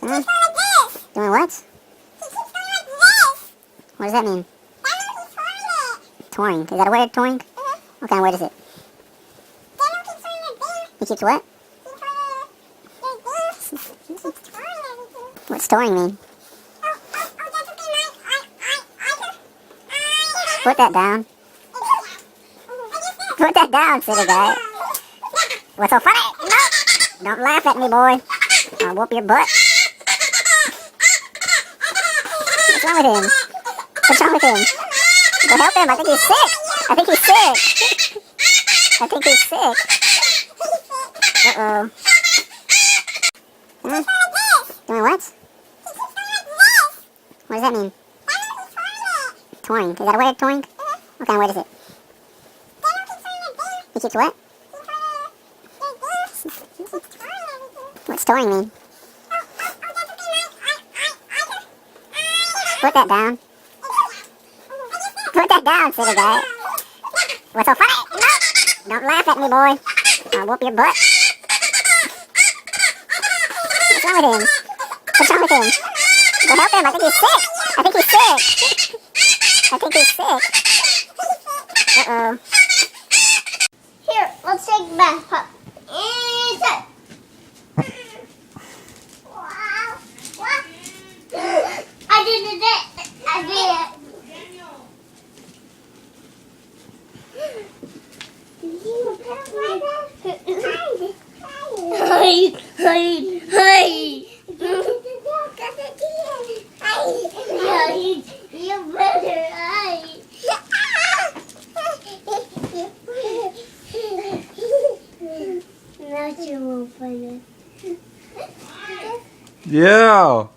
Huh? Doing what? What does that mean? Touring. Is that a word, touring? What kind of word is it? He keeps what? What's touring mean? Put that down. Put that down, silly guy. What's so funny? No! Don't laugh at me, boy. I'll whoop your butt. What's wrong with him? What's wrong with him? Go help him. I think he's sick. I think he's sick. I think he's sick. Uh-oh. Huh? Doing what? What does that mean? Touring. Is that a word, touring? What kind of word is it? He keeps what? What's touring mean? Put that down. Put that down, silly guy. What's so funny? No! Don't laugh at me, boy. I'll whoop your butt. What's wrong with him? What's wrong with him? Go help him. I think he's sick. I think he's sick. I think he's sick. Uh-oh. Here, let's take a bath pump. Inside. Wow. What? I did it. I did it. You better hide. Now you will find it. Yeah.